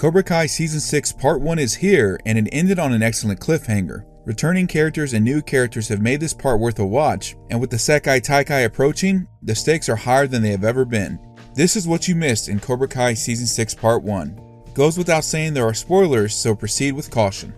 Cobra Kai Season 6 Part 1 is here, and it ended on an excellent cliffhanger. Returning characters and new characters have made this part worth a watch, and with the Sekai Taikai approaching, the stakes are higher than they have ever been. This is what you missed in Cobra Kai Season 6 Part 1. Goes without saying there are spoilers, so proceed with caution.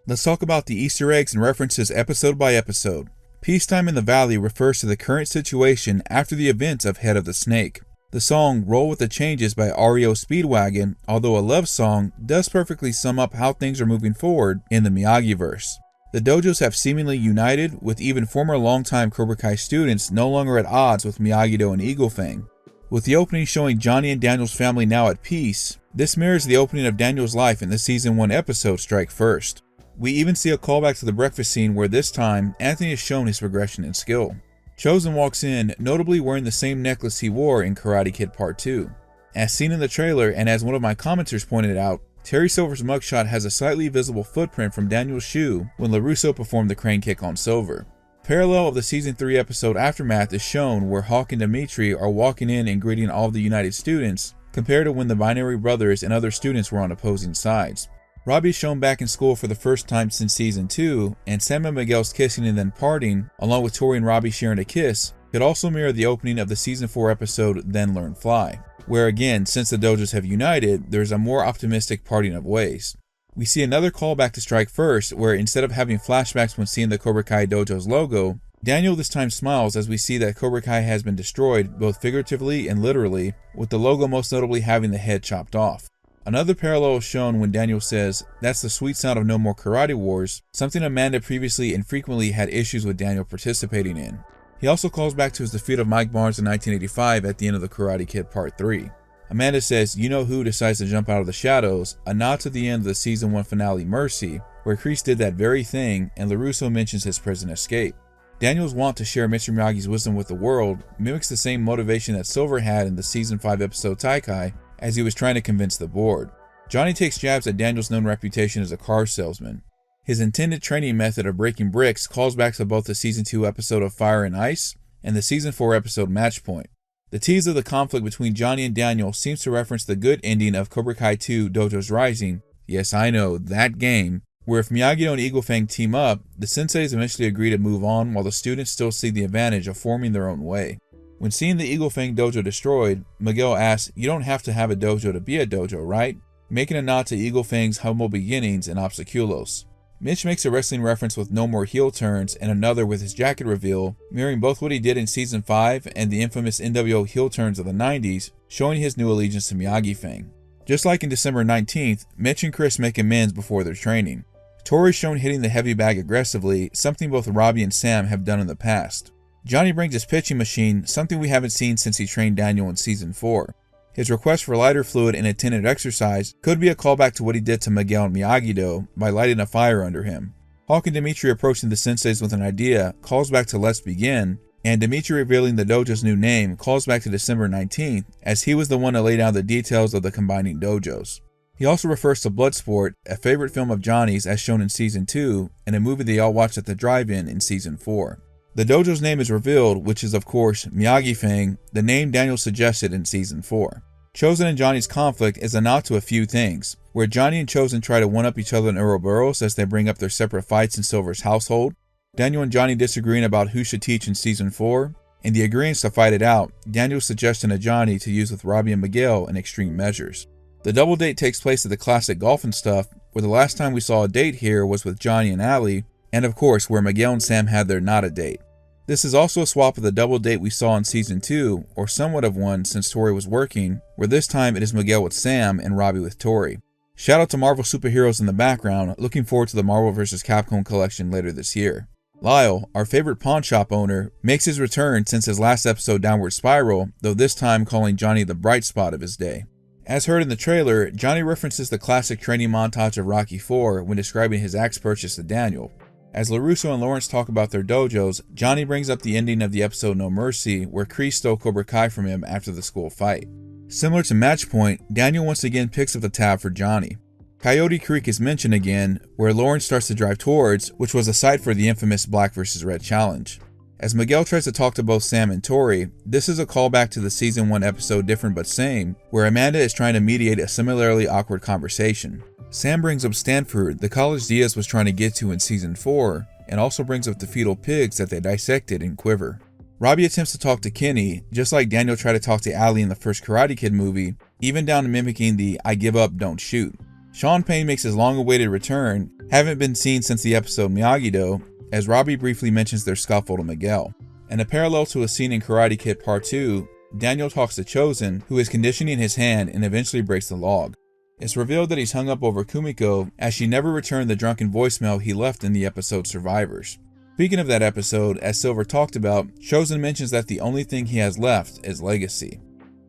Let's talk about the Easter eggs and references episode by episode. Peacetime in the Valley refers to the current situation after the events of Head of the Snake. The song Roll With the Changes by REO Speedwagon, although a love song, does perfectly sum up how things are moving forward in the Miyagi-verse. The dojos have seemingly united, with even former longtime Cobra Kai students no longer at odds with Miyagi-Do and Eagle Fang. With the opening showing Johnny and Daniel's family now at peace, this mirrors the opening of Daniel's life in the Season 1 episode Strike First. We even see a callback to the breakfast scene where this time, Anthony is shown his progression in skill. Chozen walks in, notably wearing the same necklace he wore in Karate Kid Part 2. As seen in the trailer, and as one of my commenters pointed out, Terry Silver's mugshot has a slightly visible footprint from Daniel's shoe when LaRusso performed the crane kick on Silver. Parallel of the Season 3 episode Aftermath is shown where Hawk and Dimitri are walking in and greeting all of the United students, compared to when the Binary Brothers and other students were on opposing sides. Robbie is shown back in school for the first time since Season 2, and Sam and Miguel's kissing and then parting, along with Tori and Robbie sharing a kiss, could also mirror the opening of the Season 4 episode Then Learn Fly, where again, since the dojos have united, there's a more optimistic parting of ways. We see another callback to Strike First, where instead of having flashbacks when seeing the Cobra Kai dojo's logo, Daniel this time smiles as we see that Cobra Kai has been destroyed both figuratively and literally, with the logo most notably having the head chopped off. Another parallel is shown when Daniel says, "That's the sweet sound of No More Karate Wars," something Amanda previously and frequently had issues with Daniel participating in. He also calls back to his defeat of Mike Barnes in 1985 at the end of the Karate Kid Part 3. Amanda says, "You know who decides to jump out of the shadows," a nod to the end of the Season 1 finale Mercy, where Kreese did that very thing, and LaRusso mentions his prison escape. Daniel's want to share Mr. Miyagi's wisdom with the world mimics the same motivation that Silver had in the Season 5 episode Taikai, as he was trying to convince the board. Johnny takes jabs at Daniel's known reputation as a car salesman. His intended training method of breaking bricks calls back to both the Season 2 episode of Fire and Ice and the Season 4 episode Match Point. The tease of the conflict between Johnny and Daniel seems to reference the good ending of Cobra Kai 2 Dojos Rising, yes I know, that game, where if Miyagi-Do and Eagle Fang team up, the senseis eventually agree to move on while the students still see the advantage of forming their own way. When seeing the Eagle Fang dojo destroyed, Miguel asks, "You don't have to have a dojo to be a dojo, right?" Making a nod to Eagle Fang's humble beginnings in Obstaculos. Mitch makes a wrestling reference with no more heel turns and another with his jacket reveal, mirroring both what he did in Season 5 and the infamous NWO heel turns of the 90s, showing his new allegiance to Miyagi Fang. Just like in December 19th, Mitch and Chris make amends before their training. Tori is shown hitting the heavy bag aggressively, something both Robbie and Sam have done in the past. Johnny brings his pitching machine, something we haven't seen since he trained Daniel in Season 4. His request for lighter fluid and attended exercise could be a callback to what he did to Miguel and Miyagi-Do by lighting a fire under him. Hawk and Dimitri approaching the senseis with an idea calls back to Let's Begin, and Dimitri revealing the dojo's new name calls back to December 19th, as he was the one to lay down the details of the combining dojos. He also refers to Bloodsport, a favorite film of Johnny's as shown in Season 2, and a movie they all watched at the drive-in in Season 4. The dojo's name is revealed, which is of course Miyagi Fang, the name Daniel suggested in Season 4. Chozen and Johnny's conflict is a nod to a few things, where Johnny and Chozen try to one-up each other in Ouroboros as they bring up their separate fights in Silver's household, Daniel and Johnny disagreeing about who should teach in Season 4, and the agreements to fight it out, Daniel's suggestion to Johnny to use with Robbie and Miguel in extreme measures. The double date takes place at the classic Golf and Stuff, where the last time we saw a date here was with Johnny and Allie, and of course where Miguel and Sam had their not a date. This is also a swap of the double date we saw in Season 2, or somewhat of one since Tori was working, where this time it is Miguel with Sam and Robbie with Tori. Shout out to Marvel superheroes in the background, looking forward to the Marvel vs. Capcom collection later this year. Lyle, our favorite pawn shop owner, makes his return since his last episode Downward Spiral, though this time calling Johnny the bright spot of his day. As heard in the trailer, Johnny references the classic training montage of Rocky IV when describing his axe purchase to Daniel. As LaRusso and Lawrence talk about their dojos, Johnny brings up the ending of the episode No Mercy, where Kreese stole Cobra Kai from him after the school fight. Similar to Match Point, Daniel once again picks up the tab for Johnny. Coyote Creek is mentioned again, where Lawrence starts to drive towards, which was the site for the infamous Black vs. Red challenge. As Miguel tries to talk to both Sam and Tori, this is a callback to the season 1 episode Different But Same, where Amanda is trying to mediate a similarly awkward conversation. Sam brings up Stanford, the college Diaz was trying to get to in season 4, and also brings up the fetal pigs that they dissected in Quiver. Robbie attempts to talk to Kenny, just like Daniel tried to talk to Allie in the first Karate Kid movie, even down to mimicking the "I give up, don't shoot." Sean Payne makes his long-awaited return, haven't been seen since the episode Miyagi-Do, as Robbie briefly mentions their scuffle to Miguel. And a parallel to a scene in Karate Kid Part 2, Daniel talks to Chosen, who is conditioning his hand and eventually breaks the log. It's revealed that he's hung up over Kumiko, as she never returned the drunken voicemail he left in the episode Survivors. Speaking of that episode, as Silver talked about, Chosen mentions that the only thing he has left is legacy.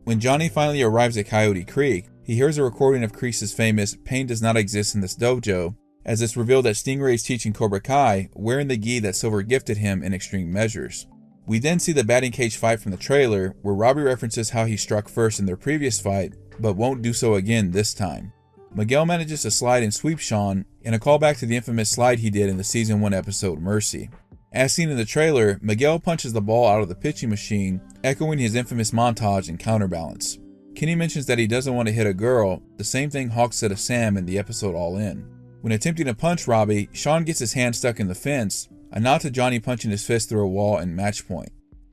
When Johnny finally arrives at Coyote Creek, he hears a recording of Kreese's famous "Pain does not exist in this dojo," as it's revealed that Stingray is teaching Cobra Kai, wearing the gi that Silver gifted him in Extreme Measures. We then see the batting cage fight from the trailer, where Robbie references how he struck first in their previous fight, but won't do so again this time. Miguel manages to slide and sweep Sean, in a callback to the infamous slide he did in the season 1 episode Mercy. As seen in the trailer, Miguel punches the ball out of the pitching machine, echoing his infamous montage and counterbalance. Kenny mentions that he doesn't want to hit a girl, the same thing Hawk said to Sam in the episode All In. When attempting to punch Robbie, Sean gets his hand stuck in the fence, a nod to Johnny punching his fist through a wall in Match Point.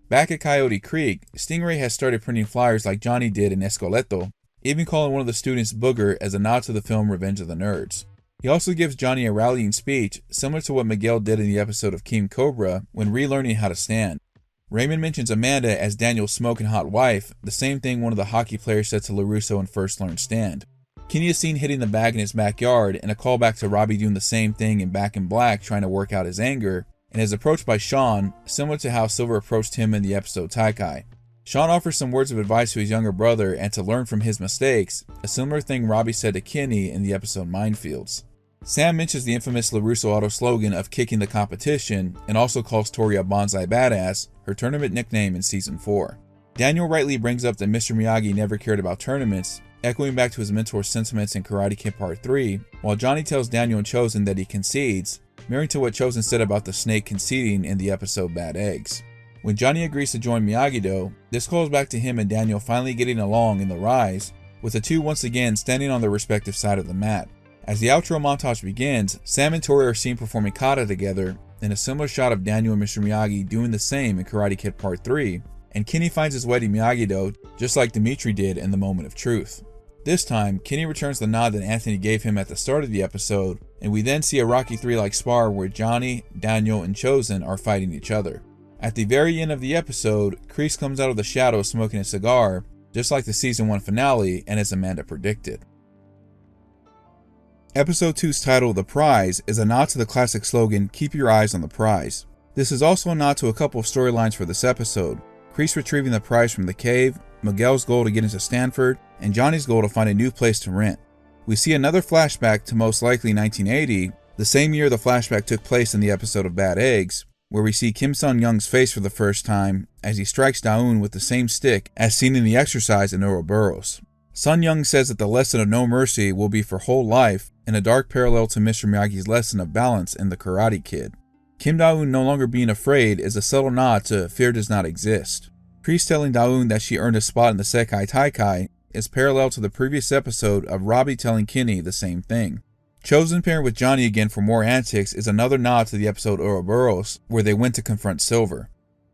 Back at Coyote Creek, Stingray has started printing flyers like Johnny did in Escoleto, even calling one of the students Booger as a nod to the film Revenge of the Nerds. He also gives Johnny a rallying speech, similar to what Miguel did in the episode of King Cobra when relearning how to stand. Raymond mentions Amanda as Daniel's smoking hot wife, the same thing one of the hockey players said to LaRusso in First Learn Stand. Kenny is seen hitting the bag in his backyard, and a callback to Robbie doing the same thing in Back in Black trying to work out his anger, and is approached by Sean, similar to how Silver approached him in the episode Taikai. Sean offers some words of advice to his younger brother and to learn from his mistakes, a similar thing Robbie said to Kenny in the episode Minefields. Sam mentions the infamous LaRusso Auto slogan of kicking the competition, and also calls Tori a bonsai badass, her tournament nickname in season 4. Daniel rightly brings up that Mr. Miyagi never cared about tournaments, echoing back to his mentor's sentiments in Karate Kid Part 3, while Johnny tells Daniel and Chosen that he concedes, mirroring to what Chosen said about the snake conceding in the episode Bad Eggs. When Johnny agrees to join Miyagi-Do, this calls back to him and Daniel finally getting along in The Rise, with the two once again standing on their respective side of the mat. As the outro montage begins, Sam and Tori are seen performing kata together, in a similar shot of Daniel and Mr. Miyagi doing the same in Karate Kid Part 3, and Kenny finds his way to Miyagi-Do just like Dimitri did in The Moment of Truth. This time, Kenny returns the nod that Anthony gave him at the start of the episode, and we then see a Rocky III-like spar where Johnny, Daniel, and Chosen are fighting each other. At the very end of the episode, Kreese comes out of the shadows smoking a cigar, just like the season 1 finale, and as Amanda predicted. Episode 2's title, The Prize, is a nod to the classic slogan, "Keep your eyes on the prize." This is also a nod to a couple of storylines for this episode: Kreese retrieving the prize from the cave, Miguel's goal to get into Stanford, and Johnny's goal to find a new place to rent. We see another flashback to most likely 1980, the same year the flashback took place in the episode of Bad Eggs, where we see Kim Sun-young's face for the first time as he strikes da-eun with the same stick as seen in the exercise in Ouroboros. Sun-young says that the lesson of no mercy will be for whole life, in a dark parallel to Mr. Miyagi's lesson of balance in The Karate Kid. Kim Da-eun no longer being afraid is a subtle nod to fear does not exist. Kreese telling da-eun that she earned a spot in the Sekai Taikai is parallel to the previous episode of Robbie telling Kenny the same thing. Chosen pairing with Johnny again for more antics is another nod to the episode Ouroboros, where they went to confront Silver.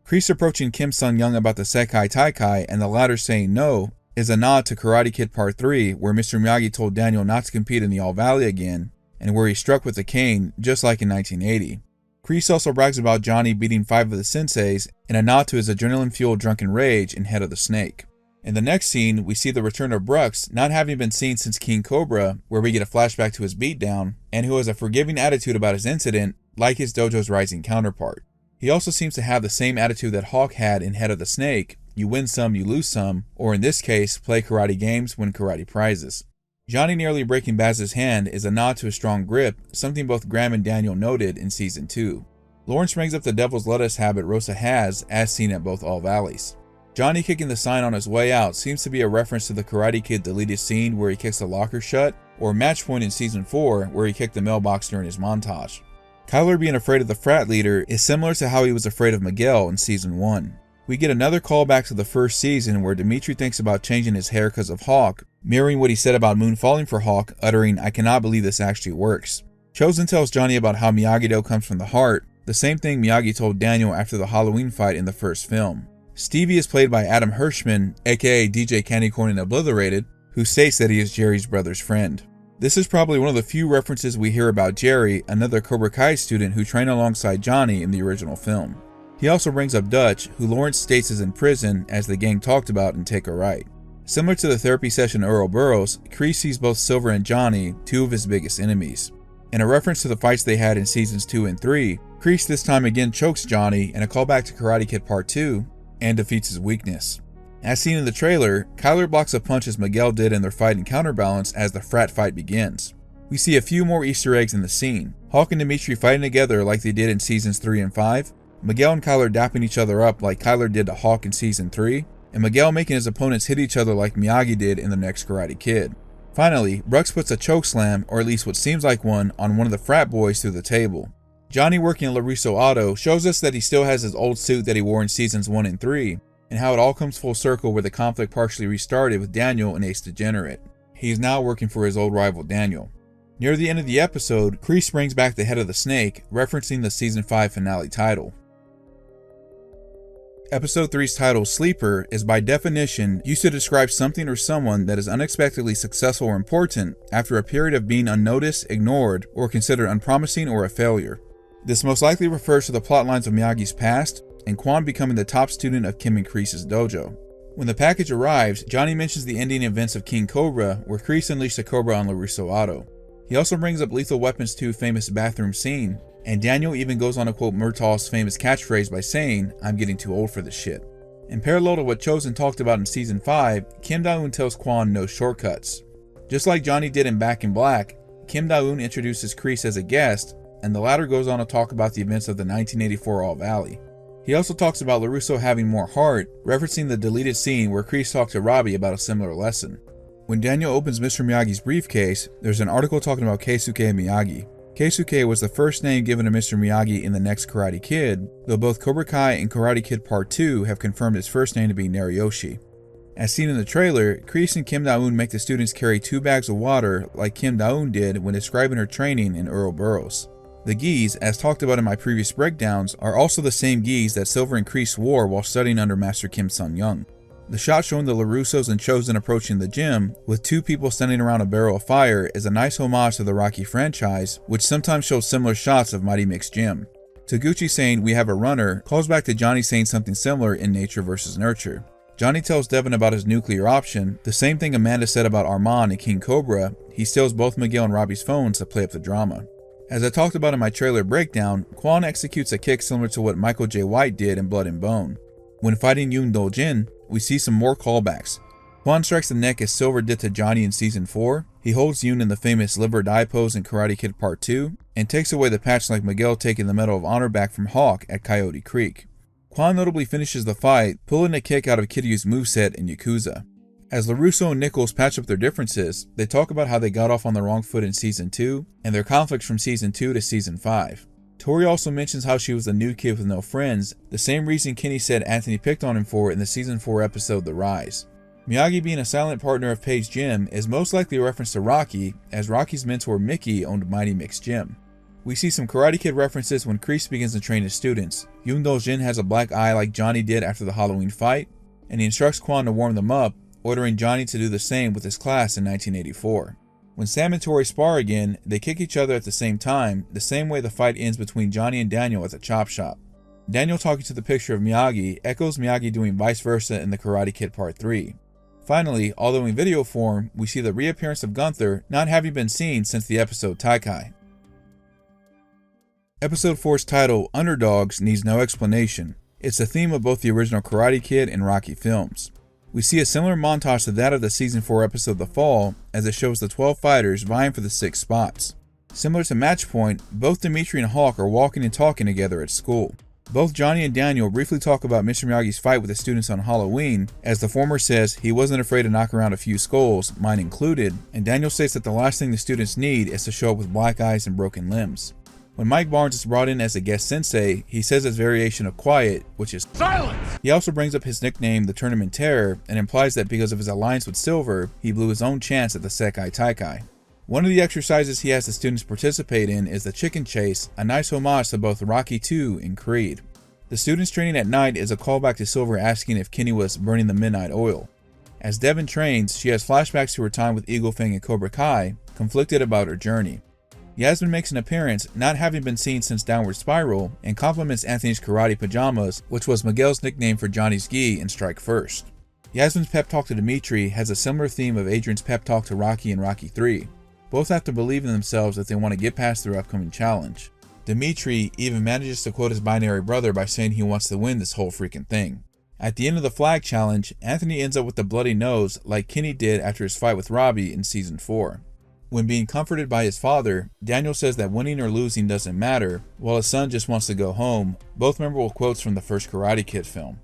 Kreese approaching Kim Sun-young about the Sekai Taikai and the latter saying no is a nod to Karate Kid Part 3, where Mr. Miyagi told Daniel not to compete in the All Valley again, and where he struck with a cane, just like in 1980. Kreese also brags about Johnny beating 5 of the senseis, in a nod to his adrenaline-fueled drunken rage in Head of the Snake. In the next scene, we see the return of Brooks, not having been seen since King Cobra, where we get a flashback to his beatdown, and who has a forgiving attitude about his incident, like his dojo's rising counterpart. He also seems to have the same attitude that Hawk had in Head of the Snake: you win some, you lose some, or in this case, play karate games, win karate prizes. Johnny nearly breaking Baz's hand is a nod to his strong grip, something both Graham and Daniel noted in Season 2. Lawrence brings up the devil's lettuce habit Rosa has, as seen at both All Valleys. Johnny kicking the sign on his way out seems to be a reference to the Karate Kid deleted scene where he kicks the locker shut, or Match Point in Season 4 where he kicked the mailbox during his montage. Kyler being afraid of the frat leader is similar to how he was afraid of Miguel in Season 1. We get another callback to the first season where Dimitri thinks about changing his hair because of Hawk, mirroring what he said about Moon falling for Hawk, uttering, "I cannot believe this actually works." Chosen tells Johnny about how Miyagi-Do comes from the heart, the same thing Miyagi told Daniel after the Halloween fight in the first film. Stevie is played by Adam Hirschman, aka DJ Candy Corn and Obliterated, who states that he is Jerry's brother's friend. This is probably one of the few references we hear about Jerry, another Cobra Kai student who trained alongside Johnny in the original film. He also brings up Dutch, who Lawrence states is in prison, as the gang talked about in Take a Right. Similar to the therapy session in Earl Burroughs, Kreese sees both Silver and Johnny, two of his biggest enemies. In a reference to the fights they had in seasons 2 and 3, Kreese this time again chokes Johnny in a callback to Karate Kid Part 2 and defeats his weakness. As seen in the trailer, Kyler blocks a punch as Miguel did in their fight and counterbalance as the frat fight begins. We see a few more Easter eggs in the scene. Hawk and Dimitri fighting together like they did in seasons 3 and 5, Miguel and Kyler dapping each other up like Kyler did to Hawk in season 3, and Miguel making his opponents hit each other like Miyagi did in the next Karate Kid. Finally, Brooks puts a chokeslam, or at least what seems like one, on one of the frat boys through the table. Johnny working at LaRusso Auto shows us that he still has his old suit that he wore in seasons 1 and 3, and how it all comes full circle where the conflict partially restarted with Daniel and Ace Degenerate. He is now working for his old rival Daniel. Near the end of the episode, Kreese brings back the head of the snake, referencing the season 5 finale title. Episode 3's title, Sleeper, is by definition used to describe something or someone that is unexpectedly successful or important after a period of being unnoticed, ignored, or considered unpromising or a failure. This most likely refers to the plotlines of Miyagi's past, and Quan becoming the top student of Kim and Kreese's dojo. When the package arrives, Johnny mentions the ending events of King Cobra, where Kreese unleashed a cobra on LaRusso Auto. He also brings up Lethal Weapon's 2 famous bathroom scene, and Daniel even goes on to quote Murtaugh's famous catchphrase by saying, "I'm getting too old for this shit." In parallel to what Chosen talked about in season 5, Kim Da-eun tells Quan no shortcuts. Just like Johnny did in Back in Black, Kim Da-eun introduces Kreese as a guest, and the latter goes on to talk about the events of the 1984 All Valley. He also talks about LaRusso having more heart, referencing the deleted scene where Kreese talked to Robbie about a similar lesson. When Daniel opens Mr. Miyagi's briefcase, there's an article talking about Keisuke Miyagi. Keisuke was the first name given to Mr. Miyagi in the next Karate Kid, though both Cobra Kai and Karate Kid Part 2 have confirmed his first name to be Nariyoshi. As seen in the trailer, Kreese and Kim Da-eun make the students carry 2 bags of water like Kim Da-eun did when describing her training in Earl Burroughs. The gis, as talked about in my previous breakdowns, are also the same gis that Silver and Kreese wore while studying under Master Kim Sun-young. The shot showing the LaRussos and Chosen approaching the gym, with 2 people standing around a barrel of fire, is a nice homage to the Rocky franchise, which sometimes shows similar shots of Mighty Mix Gym. Taguchi saying "we have a runner" calls back to Johnny saying something similar in Nature vs. Nurture. Johnny tells Devin about his nuclear option, the same thing Amanda said about Armand and King Cobra. He steals both Miguel and Robbie's phones to play up the drama. As I talked about in my trailer breakdown, Quan executes a kick similar to what Michael J. White did in Blood and Bone. When fighting Yoon Do-jin, we see some more callbacks. Quan strikes the neck as Silver did to Johnny in season 4, he holds Yoon in the famous live or die pose in Karate Kid Part 2, and takes away the patch like Miguel taking the Medal of Honor back from Hawk at Coyote Creek. Quan notably finishes the fight, pulling a kick out of Kiryu's moveset in Yakuza. As LaRusso and Nichols patch up their differences, they talk about how they got off on the wrong foot in season 2, and their conflicts from season 2 to season 5. Tori also mentions how she was the new kid with no friends, the same reason Kenny said Anthony picked on him for in the season 4 episode The Rise. Miyagi being a silent partner of Paige Gym is most likely a reference to Rocky, as Rocky's mentor Mickey owned Mighty Mix Gym. We see some Karate Kid references when Kreese begins to train his students. Yoon Do-jin has a black eye like Johnny did after the Halloween fight, and he instructs Quan to warm them up, ordering Johnny to do the same with his class in 1984. When Sam and Tori spar again, they kick each other at the same time, the same way the fight ends between Johnny and Daniel at the chop shop. Daniel talking to the picture of Miyagi echoes Miyagi doing vice versa in the Karate Kid Part 3. Finally, although in video form, we see the reappearance of Gunther not having been seen since the episode Taikai. Episode 4's title, Underdogs, needs no explanation. It's the theme of both the original Karate Kid and Rocky films. We see a similar montage to that of the season 4 episode The Fall, as it shows the 12 fighters vying for the 6 spots. Similar to Match Point, both Dimitri and Hawk are walking and talking together at school. Both Johnny and Daniel briefly talk about Mr. Miyagi's fight with the students on Halloween, as the former says he wasn't afraid to knock around a few skulls, mine included, and Daniel states that the last thing the students need is to show up with black eyes and broken limbs. When Mike Barnes is brought in as a guest sensei, he says his variation of quiet, which is silence. He also brings up his nickname, the Tournament Terror, and implies that because of his alliance with Silver, he blew his own chance at the Sekai Taikai. One of the exercises he has the students participate in is the chicken chase, a nice homage to both Rocky II and Creed. The students training at night is a callback to Silver asking if Kenny was burning the midnight oil. As da-eun trains, she has flashbacks to her time with Eagle Fang and Cobra Kai, conflicted about her journey. Yasmin makes an appearance, not having been seen since Downward Spiral, and compliments Anthony's karate pajamas, which was Miguel's nickname for Johnny's gi in Strike First. Yasmin's pep talk to Dimitri has a similar theme of Adrian's pep talk to Rocky in Rocky 3. Both have to believe in themselves if they want to get past their upcoming challenge. Dimitri even manages to quote his binary brother by saying he wants to win this whole freaking thing. At the end of the flag challenge, Anthony ends up with a bloody nose like Kenny did after his fight with Robbie in Season 4. When being comforted by his father, Daniel says that winning or losing doesn't matter, while his son just wants to go home, both memorable quotes from the first Karate Kid film.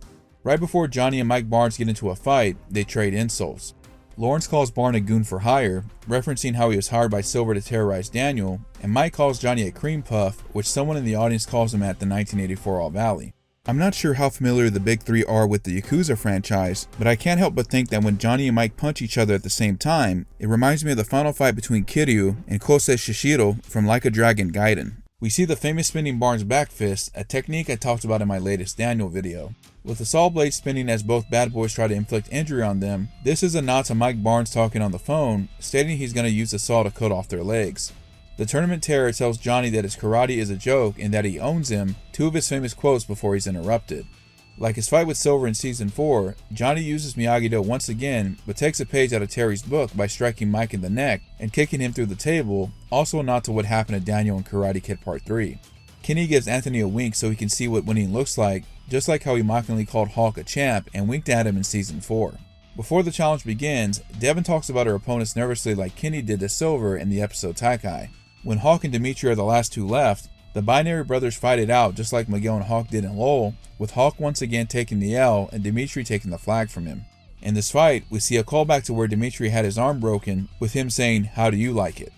Right before Johnny and Mike Barnes get into a fight, they trade insults. Lawrence calls Barnes a goon for hire, referencing how he was hired by Silver to terrorize Daniel, and Mike calls Johnny a cream puff, which someone in the audience calls him at the 1984 All Valley. I'm not sure how familiar the big three are with the Yakuza franchise, but I can't help but think that when Johnny and Mike punch each other at the same time, it reminds me of the final fight between Kiryu and Kosei Shishiro from Like a Dragon Gaiden. We see the famous spinning Barnes back fist, a technique I talked about in my latest Daniel video. With the saw blade spinning as both bad boys try to inflict injury on them, this is a nod to Mike Barnes talking on the phone, stating he's going to use the saw to cut off their legs. The Tournament Terror tells Johnny that his karate is a joke and that he owns him, two of his famous quotes before he's interrupted. Like his fight with Silver in Season 4, Johnny uses Miyagi-Do once again, but takes a page out of Terry's book by striking Mike in the neck and kicking him through the table, also a nod to what happened to Daniel in Karate Kid Part 3. Kenny gives Anthony a wink so he can see what winning looks like, just like how he mockingly called Hulk a champ and winked at him in Season 4. Before the challenge begins, da-eun talks about her opponents nervously like Kenny did to Silver in the episode Taikai. When Hawk and Dimitri are the last two left, the Binary Brothers fight it out just like Miguel and Hawk did in LOL, with Hawk once again taking the L and Dimitri taking the flag from him. In this fight, we see a callback to where Dimitri had his arm broken, with him saying, "How do you like it?"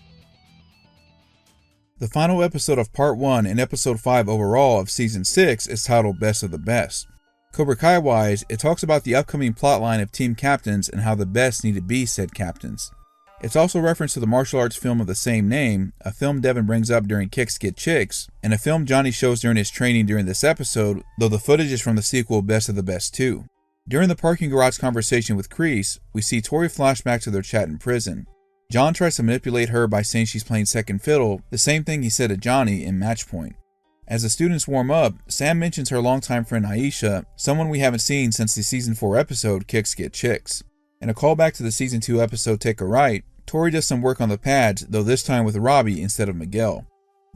The final episode of Part 1 and Episode 5 overall of Season 6 is titled Best of the Best. Cobra Kai wise, it talks about the upcoming plotline of team captains and how the best need to be said captains. It's also reference to the martial arts film of the same name, a film da-eun brings up during Kicks Get Chicks, and a film Johnny shows during his training during this episode, though the footage is from the sequel Best of the Best 2. During the parking garage conversation with Kreese, we see Tori flashback to their chat in prison. John tries to manipulate her by saying she's playing second fiddle, the same thing he said to Johnny in Match Point. As the students warm up, Sam mentions her longtime friend Aisha, someone we haven't seen since the Season 4 episode Kicks Get Chicks. In a callback to the Season 2 episode Take a Right, Tori does some work on the pads, though this time with Robbie instead of Miguel.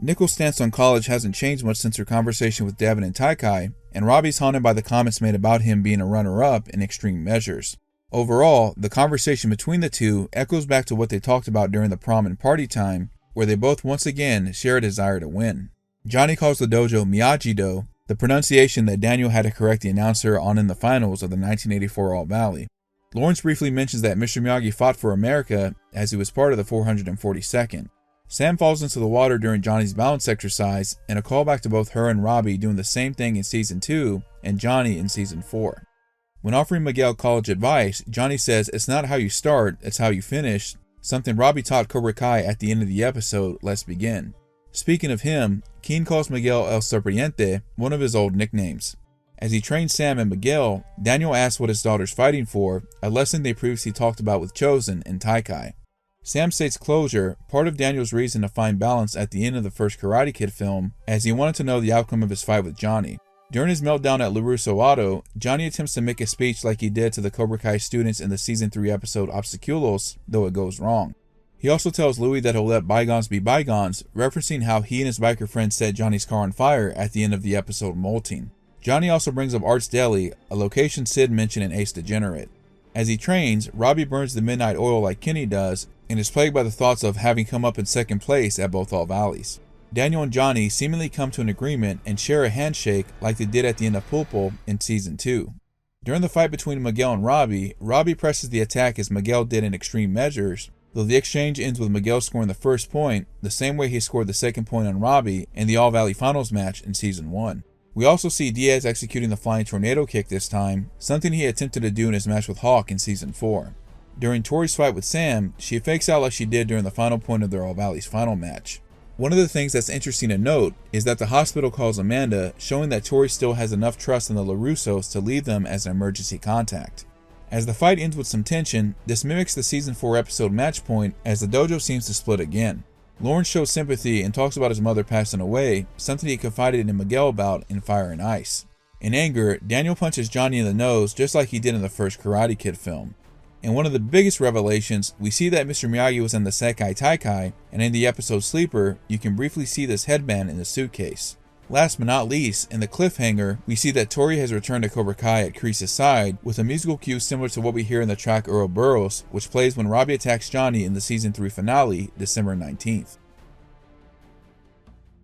Nicole's stance on college hasn't changed much since her conversation with da-eun and Taikai, and Robbie's haunted by the comments made about him being a runner-up in Extreme Measures. Overall, the conversation between the two echoes back to what they talked about during the prom and party time, where they both once again share a desire to win. Johnny calls the dojo Miyagi-Do, the pronunciation that Daniel had to correct the announcer on in the finals of the 1984 All Valley. Lawrence briefly mentions that Mr. Miyagi fought for America as he was part of the 442nd. Sam falls into the water during Johnny's balance exercise, and a callback to both her and Robbie doing the same thing in Season 2 and Johnny in Season 4. When offering Miguel college advice, Johnny says it's not how you start, it's how you finish, something Robbie taught Cobra Kai at the end of the episode Let's Begin. Speaking of him, Keen calls Miguel El Serpiente, one of his old nicknames. As he trains Sam and Miguel, Daniel asks what his daughter's fighting for, a lesson they previously talked about with Chosen and Taikai. Sam states closure, part of Daniel's reason to find balance at the end of the first Karate Kid film, as he wanted to know the outcome of his fight with Johnny. During his meltdown at LaRusso Auto, Johnny attempts to make a speech like he did to the Cobra Kai students in the Season 3 episode Obstaculos, though it goes wrong. He also tells Louis that he'll let bygones be bygones, referencing how he and his biker friend set Johnny's car on fire at the end of the episode Molting. Johnny also brings up Art's Deli, a location Sid mentioned in Ace Degenerate. As he trains, Robbie burns the midnight oil like Kenny does, and is plagued by the thoughts of having come up in second place at both All Valleys. Daniel and Johnny seemingly come to an agreement and share a handshake like they did at the end of Pulpo in Season 2. During the fight between Miguel and Robbie presses the attack as Miguel did in Extreme Measures, though the exchange ends with Miguel scoring the first point, the same way he scored the second point on Robbie in the All-Valley Finals match in Season 1. We also see Diaz executing the flying tornado kick this time, something he attempted to do in his match with Hawk in Season 4. During Tori's fight with Sam, she fakes out like she did during the final point of their All-Valley's final match. One of the things that's interesting to note is that the hospital calls Amanda, showing that Tori still has enough trust in the LaRussos to leave them as an emergency contact. As the fight ends with some tension, this mimics the Season 4 episode match point as the dojo seems to split again. Lawrence shows sympathy and talks about his mother passing away, something he confided in Miguel about in Fire and Ice. In anger, Daniel punches Johnny in the nose just like he did in the first Karate Kid film. In one of the biggest revelations, we see that Mr. Miyagi was in the Sekai Taikai, and in the episode Sleeper, you can briefly see this headband in the suitcase. Last but not least, in the cliffhanger, we see that Tori has returned to Cobra Kai at Kreese's side with a musical cue similar to what we hear in the track Ouroboros, which plays when Robbie attacks Johnny in the Season 3 finale, December 19th.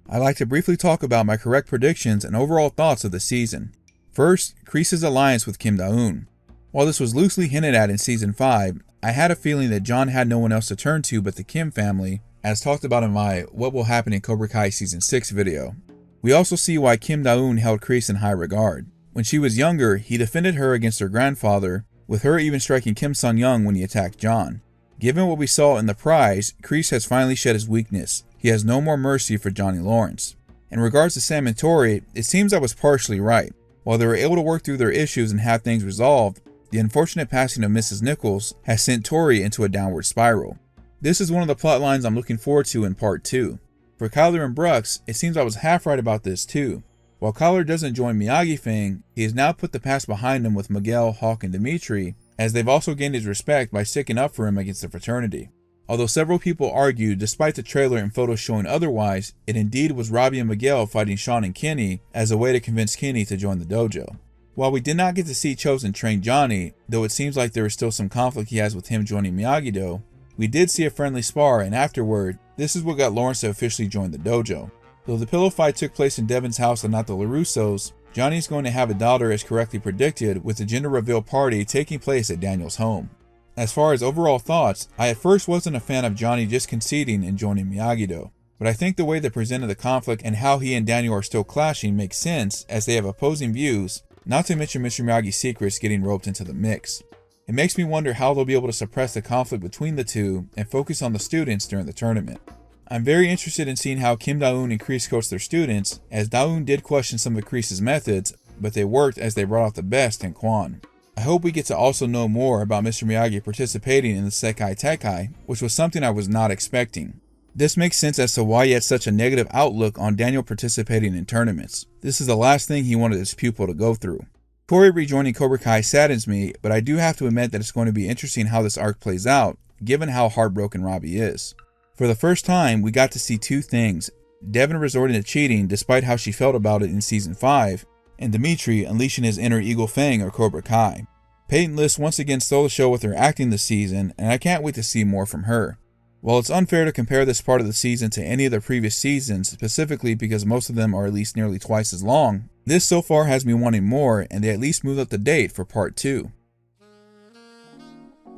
I'd like to briefly talk about my correct predictions and overall thoughts of the season. First, Kreese's alliance with Kim Da-eun. While this was loosely hinted at in Season 5, I had a feeling that John had no one else to turn to but the Kim family, as talked about in my What Will Happen in Cobra Kai Season 6 video. We also see why Kim Da-eun held Kreese in high regard. When she was younger, he defended her against her grandfather, with her even striking Kim Sun-young when he attacked John. Given what we saw in The Prize, Kreese has finally shed his weakness. He has no more mercy for Johnny Lawrence. In regards to Sam and Tori, it seems I was partially right. While they were able to work through their issues and have things resolved, the unfortunate passing of Mrs. Nichols has sent Tori into a downward spiral. This is one of the plot lines I'm looking forward to in Part 2. For Kyler and Brooks, it seems I was half right about this too. While Kyler doesn't join Miyagi Fang, he has now put the past behind him with Miguel, Hawk, and Dimitri, as they've also gained his respect by sticking up for him against the fraternity. Although several people argue, despite the trailer and photos showing otherwise, it indeed was Robbie and Miguel fighting Sean and Kenny as a way to convince Kenny to join the dojo. While we did not get to see Chosen train Johnny, though it seems like there is still some conflict he has with him joining Miyagi-Do, we did see a friendly spar, and afterward, this is what got Lawrence to officially join the dojo. Though the pillow fight took place in Devin's house and not the LaRussos, Johnny is going to have a daughter as correctly predicted, with the gender reveal party taking place at Daniel's home. As far as overall thoughts, I at first wasn't a fan of Johnny just conceding and joining Miyagi-Do, but I think the way they presented the conflict and how he and Daniel are still clashing makes sense as they have opposing views, not to mention Mr. Miyagi's secrets getting roped into the mix. It makes me wonder how they'll be able to suppress the conflict between the two and focus on the students during the tournament. I'm very interested in seeing how Kim Da-eun and Kreese coach their students, as Da-eun did question some of Kreese's methods, but they worked as they brought out the best in Kwon. I hope we get to also know more about Mr. Miyagi participating in the Sekai Taikai, which was something I was not expecting. This makes sense as to why he had such a negative outlook on Daniel participating in tournaments. This is the last thing he wanted his pupil to go through. Tori rejoining Cobra Kai saddens me, but I do have to admit that it's going to be interesting how this arc plays out, given how heartbroken Robbie is. For the first time, we got to see two things: Devin resorting to cheating despite how she felt about it in Season 5, and Dimitri unleashing his inner Eagle Fang or Cobra Kai. Peyton List once again stole the show with her acting this season, and I can't wait to see more from her. While it's unfair to compare this part of the season to any of the previous seasons, specifically because most of them are at least nearly twice as long, this so far has me wanting more, and they at least moved up the date for Part 2.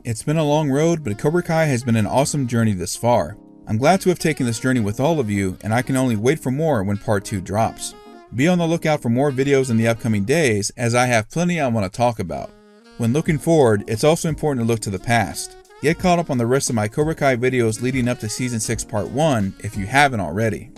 It's been a long road, but Cobra Kai has been an awesome journey this far. I'm glad to have taken this journey with all of you, and I can only wait for more when Part 2 drops. Be on the lookout for more videos in the upcoming days, as I have plenty I want to talk about. When looking forward, it's also important to look to the past. Get caught up on the rest of my Cobra Kai videos leading up to Season 6 Part 1 if you haven't already.